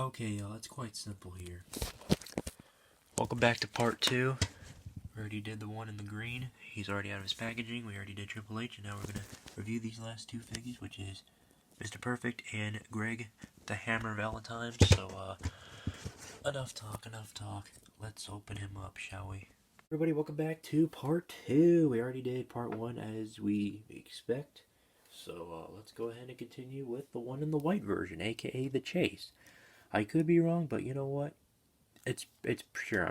Okay, y'all, it's quite simple here. Welcome back to part 2. We already did the one in the green. He's already out of his packaging. We already did Triple H, and now we're going to review these last two figures, which is Mr. Perfect and Greg the Hammer Valentine. So, enough talk. Let's open him up, shall we? Everybody, welcome back to part 2. We already did part 1 as we expect. So, let's go ahead and continue with the one in the white version, aka the Chase. I could be wrong, but you know what? I'm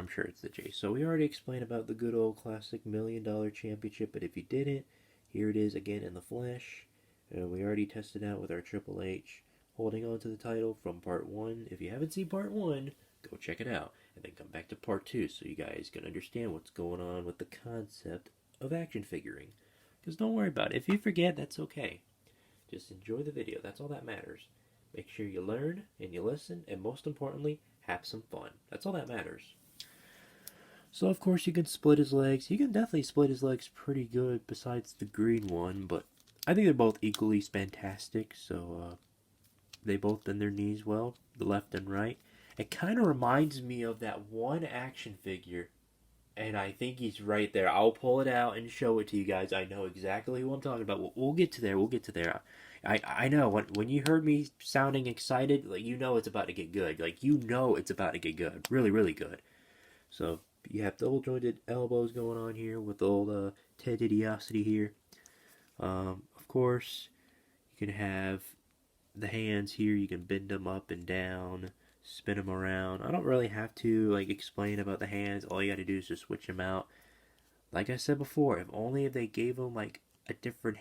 sure it's the Chase. So we already explained about the good old classic $1 Million Championship, but if you didn't, here it is again in the flesh. We already tested out with our Triple H holding on to the title from part 1. If you haven't seen part 1, go check it out, and then come back to part 2 so you guys can understand what's going on with the concept of action figuring. Because don't worry about it. If you forget, that's okay. Just enjoy the video. That's all that matters. Make sure you learn and you listen, and most importantly, have some fun. That's all that matters. So, of course, you can split his legs. You can definitely split his legs pretty good besides the green one, but I think they're both equally fantastic. So, they both bend their knees well, the left and right. It kind of reminds me of that one action figure, and I think he's right there. I'll pull it out and show it to you guys. I know exactly who I'm talking about. We'll get to there. I know when you heard me sounding excited, like you know it's about to get good. Like you know it's about to get good. Really, really good. So you have double jointed elbows going on here with the old Ted Dibiase here. Of course, you can have the hands here. You can bend them up and down, spin them around. I don't really have to like explain about the hands. All you got to do is just switch them out. Like I said before, if they gave them like a different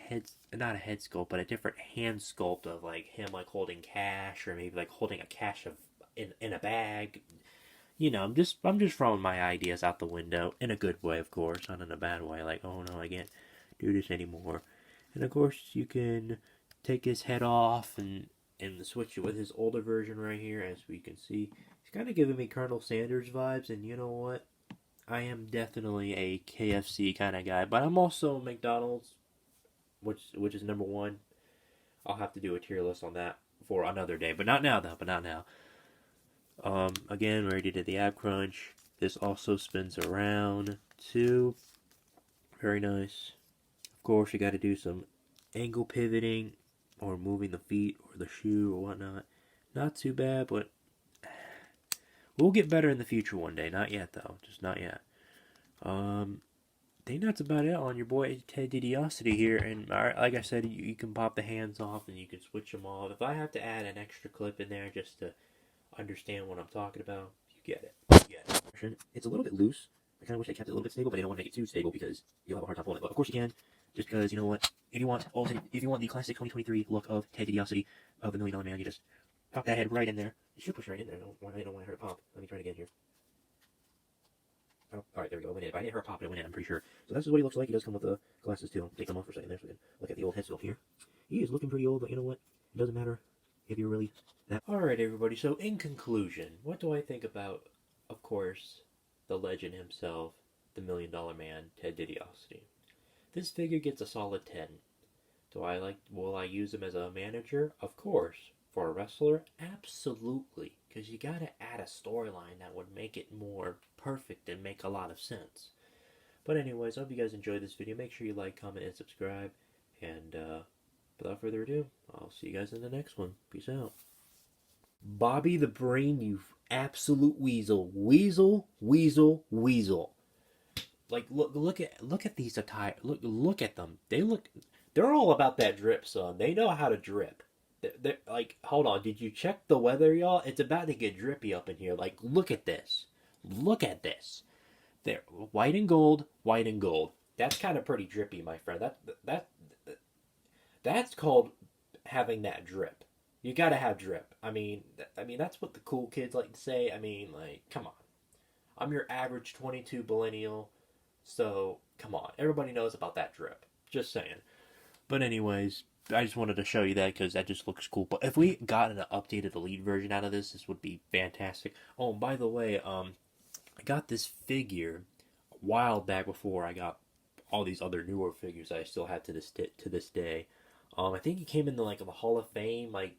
not a head sculpt, but a different hand sculpt of like him like holding cash, or maybe like holding a cash in a bag. You know, I'm just throwing my ideas out the window in a good way, of course, not in a bad way. Like, oh no, I can't do this anymore. And of course, you can take his head off and switch it with his older version right here, as we can see. He's kind of giving me Colonel Sanders vibes, and you know what? I am definitely a KFC kind of guy, but I'm also McDonald's, which is number one. I'll have to do a tier list on that for another day, but not now though. But not now. Again, we already did the ab crunch. This also spins around too. Very nice. Of course, you got to do some angle pivoting or moving the feet or the shoe or whatnot. Not too bad, but we'll get better in the future one day. Not yet though, just not yet. I think that's about it on your boy Ted Dibiase here. And like I said, you can pop the hands off and you can switch them off. If I have to add an extra clip in there just to understand what I'm talking about, you get it. It's a little bit loose. I kind of wish I kept it a little bit stable, but I don't want to make it too stable because you'll have a hard time pulling it. But of course you can, just because you know what? If you want the classic 2023 look of Ted Dibiase of the $1 Million Man, you just pop that head right in there. It should push right in there. I don't want to hurt it pop. Let me try it again here. Oh, alright, there we go. It went in. If I didn't hear a pop, it went in, I'm pretty sure. So this is what he looks like. He does come with the glasses too. I'll take them off for a second there so we can look at the old head sculpt here. He is looking pretty old, but you know what? It doesn't matter if you're really that. Alright, everybody. So in conclusion, what do I think about, of course, the legend himself, the $1 Million Man, Ted Dibiase? This figure gets a solid 10. Will I use him as a manager? Of course. For a wrestler? Absolutely. Because you gotta add a storyline that would make it more perfect and make a lot of sense. But anyways, I hope you guys enjoyed this video. Make sure you like, comment, and subscribe. And without further ado, I'll see you guys in the next one. Peace out. Bobby the Brain, you absolute weasel. Weasel. Like look at these attire. Look at them. They're all about that drip, son. They know how to drip. They're like, hold on, did you check the weather, y'all? It's about to get drippy up in here. Like, look at this. They're white and gold. That's kind of pretty drippy, my friend. That's called having that drip. You gotta have drip. I mean, that's what the cool kids like to say. I mean, like, come on. I'm your average 22 millennial, so come on. Everybody knows about that drip. Just saying. But anyways, I just wanted to show you that because that just looks cool. But if we got an updated Elite version out of this would be fantastic. Oh, and by the way, I got this figure a while back before I got all these other newer figures I still have to this day. I think it came in the Hall of Fame, like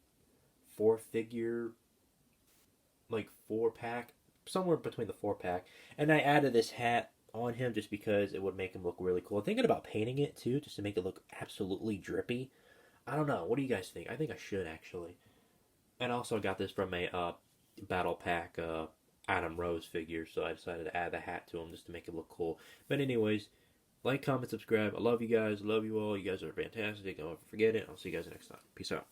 4-figure like 4-pack, somewhere between the 4-pack, and I added this hat on him just because it would make him look really cool. I'm thinking about painting it too, just to make it look absolutely drippy. I don't know. What do you guys think? I think I should actually. And also, I got this from a battle pack Adam Rose figure, so I decided to add the hat to him just to make it look cool. But anyways, like, comment, subscribe. I love you guys. I love you all. You guys are fantastic. Don't ever forget it. I'll see you guys next time. Peace out.